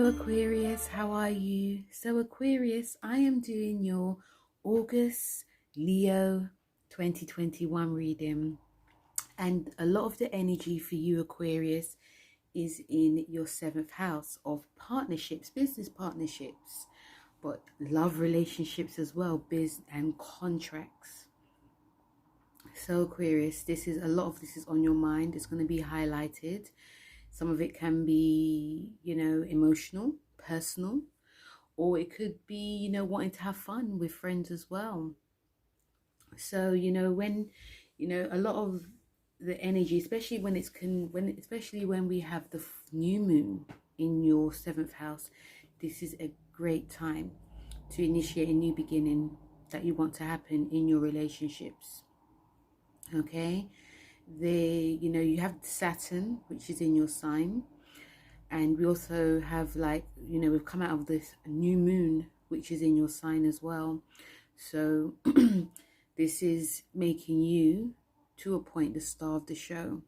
Hello Aquarius, how are you? So Aquarius, I am doing your August Leo 2021 reading, and a lot of the energy for you Aquarius is in your 7th house of partnerships, business partnerships, but love relationships as well, business and contracts. So Aquarius, this is a lot of this is on your mind. It's going to be highlighted. Some of it can be, emotional, personal, or it could be, wanting to have fun with friends as well. So, when, a lot of the energy, especially when especially when we have the new moon in your 7th house, this is a great time to initiate a new beginning that you want to happen in your relationships. Okay, you have Saturn, which is in your sign, and we also have, like, we've come out of this new moon, which is in your sign as well. So this is making you, to a point, the star of the show.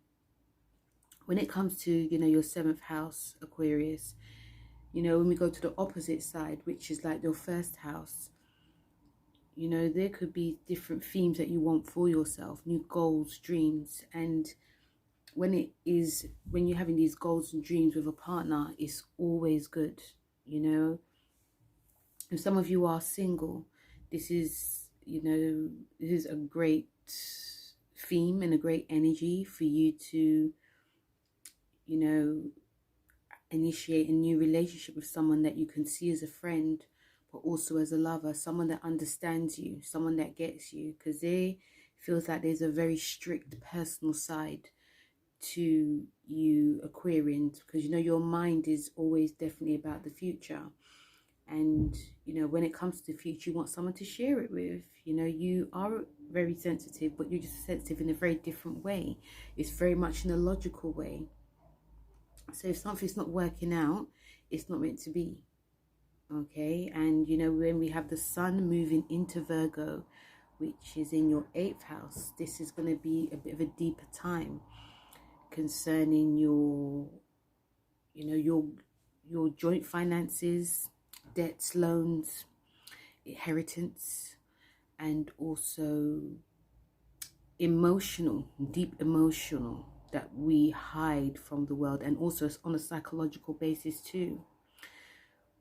When it comes to, your 7th house, Aquarius, when we go to the opposite side, which is like your 1st house, there could be different themes that you want for yourself, new goals, dreams. And when you're having these goals and dreams with a partner, it's always good. If some of you are single, this is a great theme and a great energy for you to initiate a new relationship with someone that you can see as a friend, but also as a lover, someone that understands you, someone that gets you, because there feels like there's a very strict personal side to you Aquarians, because your mind is always definitely about the future. And when it comes to the future, you want someone to share it with. You are very sensitive, but you're just sensitive in a very different way. It's very much in a logical way. So if something's not working out, it's not meant to be. Okay, and when we have the sun moving into Virgo, which is in your 8th house, this is going to be a bit of a deeper time concerning your joint finances, debts, loans, inheritance, and also deep emotional, that we hide from the world, and also on a psychological basis too.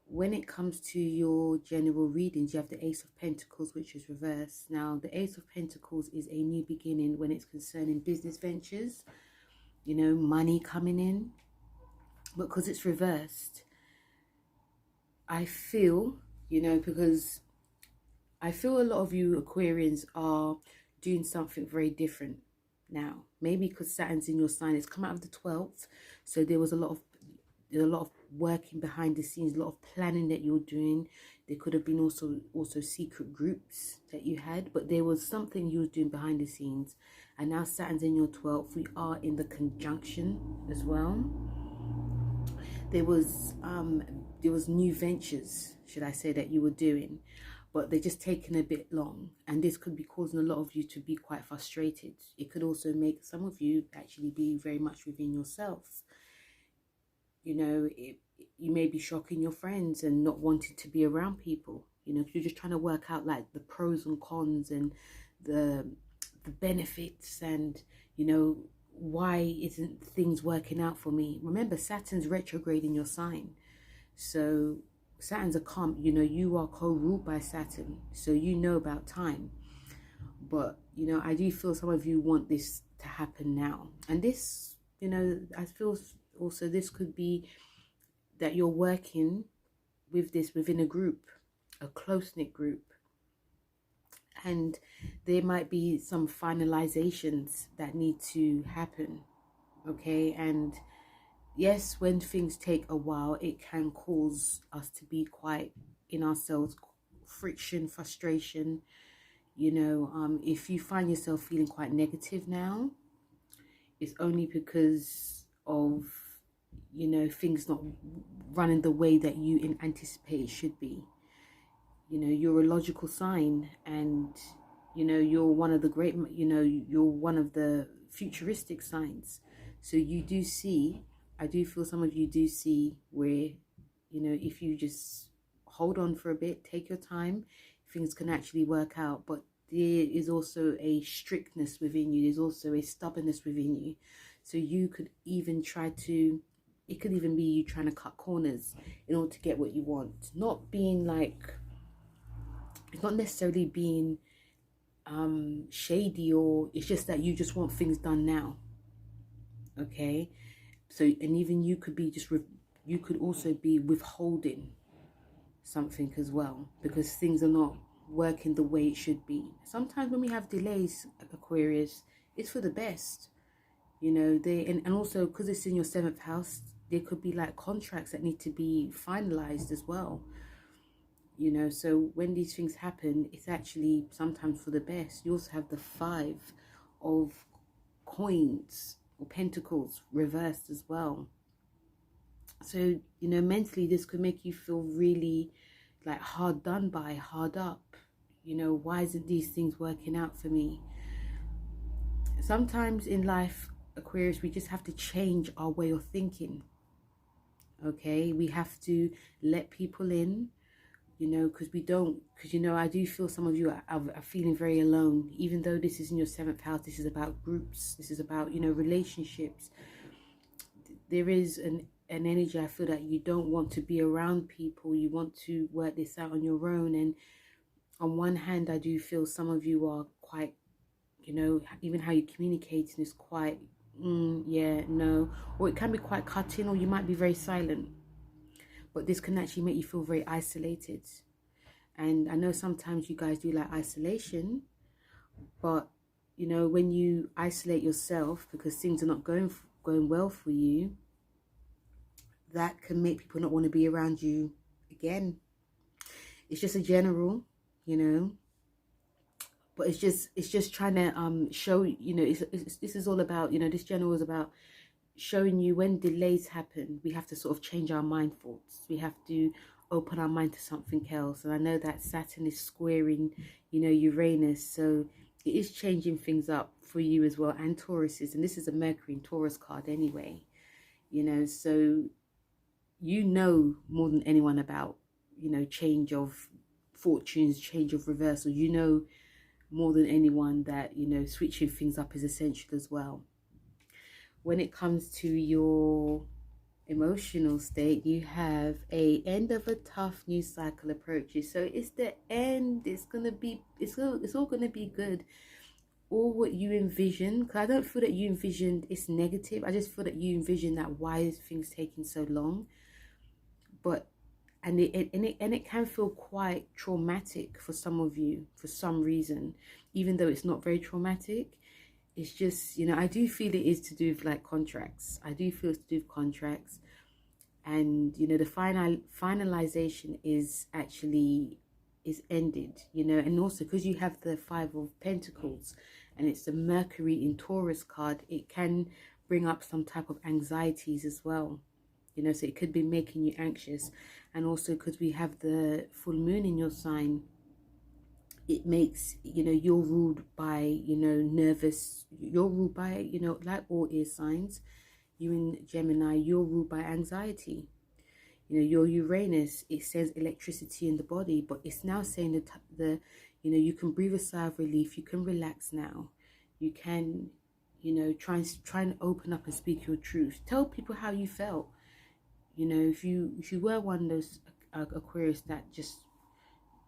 When it comes to your general readings, you have the Ace of Pentacles, which is reversed. Now, the Ace of Pentacles is a new beginning when it's concerning business ventures, money coming in. Because it's reversed, I feel, because I feel a lot of you Aquarians are doing something very different now. Maybe because Saturn's in your sign, it's come out of the 12th, so there was a lot of working behind the scenes, a lot of planning that you're doing. There could have been also secret groups that you had, but there was something you were doing behind the scenes. And now Saturn's in your 12th. We are in the conjunction as well. There was new ventures, should I say, that you were doing, but they're just taking a bit long, and this could be causing a lot of you to be quite frustrated. It could also make some of you actually be very much within yourself. You may be shocking your friends and not wanting to be around people, you're just trying to work out, like, the pros and cons and the benefits, and why isn't things working out for me. Remember, Saturn's retrograde in your sign, so Saturn's a calm, you are co-ruled by Saturn, so about time. But I do feel some of you want this to happen now, and this, I feel also this could be that you're working with this within a group, a close-knit group, and there might be some finalizations that need to happen. Okay, and yes, when things take a while, it can cause us to be quite in ourselves, friction, frustration. If you find yourself feeling quite negative now, it's only because of things not running the way that you anticipate it should be. You're a logical sign, and you're one of the great, you're one of the futuristic signs. So I do feel some of you do see where you know, if you just hold on for a bit, take your time, things can actually work out. But there is also a strictness within you. There's also a stubbornness within you. So you could even try to, it could even be you trying to cut corners in order to get what you want. Not being like, it's not necessarily being shady, or it's just that you just want things done now. Okay. So, and even you could be just, you could also be withholding something as well, because things are not working the way it should be. Sometimes when we have delays, Aquarius, it's for the best. You know, and also because it's in your 7th house, there could be like contracts that need to be finalized as well. You know, so when these things happen, it's actually sometimes for the best. You also have the 5 of coins or pentacles reversed as well. So, you know, mentally this could make you feel really like hard done by, hard up. You know, why isn't these things working out for me? Sometimes in life, Aquarius, we just have to change our way of thinking. Okay, we have to let people in, you know, because you know, I do feel some of you are feeling very alone. Even though this is in your 7th house, this is about groups, this is about, you know, relationships. There is an energy, I feel, that you don't want to be around people. You want to work this out on your own. And on one hand, I do feel some of you are quite, you know, even how you're communicating is quite, yeah, no. Or it can be quite cutting, or you might be very silent. But this can actually make you feel very isolated. And I know sometimes you guys do like isolation, but, you know, when you isolate yourself because things are not going well for you, that can make people not want to be around you again. It's just a general, you know, but it's just trying to show, you know, this is all about, you know, this general is about showing you when delays happen, we have to sort of change our mind thoughts. We have to open our mind to something else. And I know that Saturn is squaring, you know, Uranus, so it is changing things up for you as well, and Tauruses. And this is a Mercury and Taurus card anyway, you know, so you know more than anyone about, you know, change of fortunes, change of reversal. You know more than anyone that, you know, switching things up is essential as well. When it comes to your emotional state, you have a end of a tough new cycle approaches. So it's the end. It's all gonna be good. All what you envision, because I don't feel that you envisioned it's negative. I just feel that you envision that why is things taking so long. But and it can feel quite traumatic for some of you for some reason, even though it's not very traumatic. It's just, you know, I do feel it is to do with like contracts. I do feel it's to do with contracts. And, you know, the finalization is ended, you know. And also because you have the 5 of Pentacles and it's the Mercury in Taurus card, it can bring up some type of anxieties as well, you know. So it could be making you anxious. And also because we have the full moon in your sign, it makes, you know, you're ruled by, you know, you're ruled by, you know, like all air signs, you in Gemini, you're ruled by anxiety. You know, your Uranus, it says electricity in the body, but it's now saying that you know, you can breathe a sigh of relief, you can relax now, you can, you know, try and open up and speak your truth. Tell people how you felt. You know, if you were one of those Aquarius that just,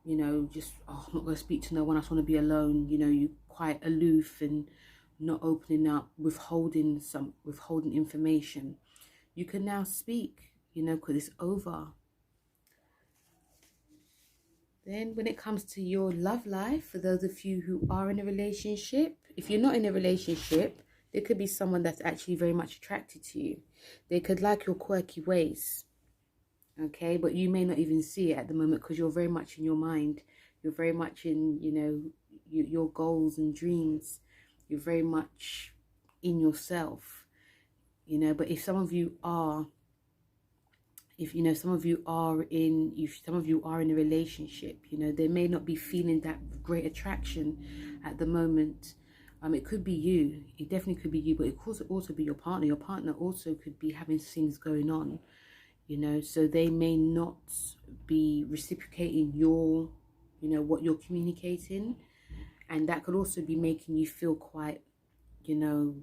you know, just, oh, I'm not going to speak to no one, I just want to be alone, you know, you quite aloof and not opening up, withholding information, you can now speak, you know, because it's over. Then when it comes to your love life, for those of you who are in a relationship, if you're not in a relationship, there could be someone that's actually very much attracted to you. They could like your quirky ways. Okay, but you may not even see it at the moment because you're very much in your mind. You're very much in, you know, your goals and dreams. You're very much in yourself, you know. But if some of you are, some of you are in a relationship, you know, they may not be feeling that great attraction at the moment. It could be you. It definitely could be you, but it could also be your partner. Your partner also could be having things going on, you know, so they may not be reciprocating your, you know, what you're communicating. And that could also be making you feel quite, you know,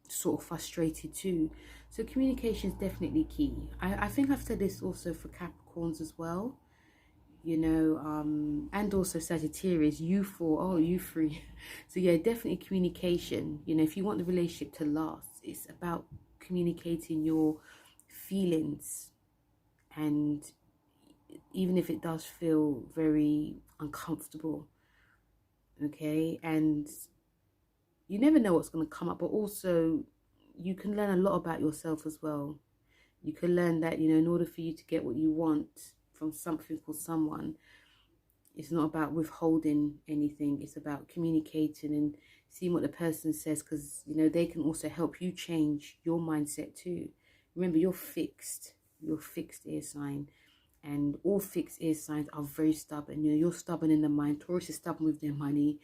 sort of frustrated too. So communication is definitely key. I think I've said this also for Capricorns as well, you know, and also Sagittarius, you four, oh, you three. So yeah, definitely communication. You know, if you want the relationship to last, it's about communicating your feelings. And even if it does feel very uncomfortable, okay, and you never know what's going to come up, but also you can learn a lot about yourself as well. You can learn that, you know, in order for you to get what you want from something or someone, it's not about withholding anything. It's about communicating and seeing what the person says, because, you know, they can also help you change your mindset too. Remember, you're fixed. You're fixed air sign. And all fixed air signs are very stubborn. You know, you're stubborn in the mind. Taurus is stubborn with their money.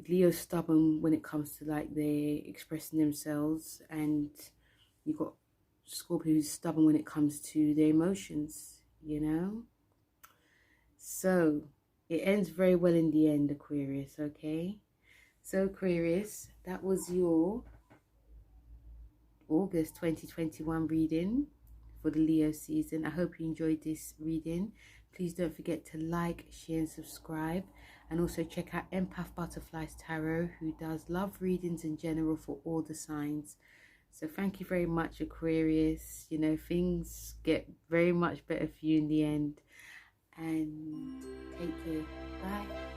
Leo's stubborn when it comes to like they expressing themselves, and you got Scorpio who's stubborn when it comes to their emotions, you know. So it ends very well in the end, Aquarius. Okay, so Aquarius, that was your August 2021 reading for the Leo season. I hope you enjoyed this reading. Please don't forget to like, share and subscribe, and also check out Empath Butterflies Tarot, who does love readings in general for all the signs. So thank you very much, Aquarius. You know, things get very much better for you in the end, and take care. Bye.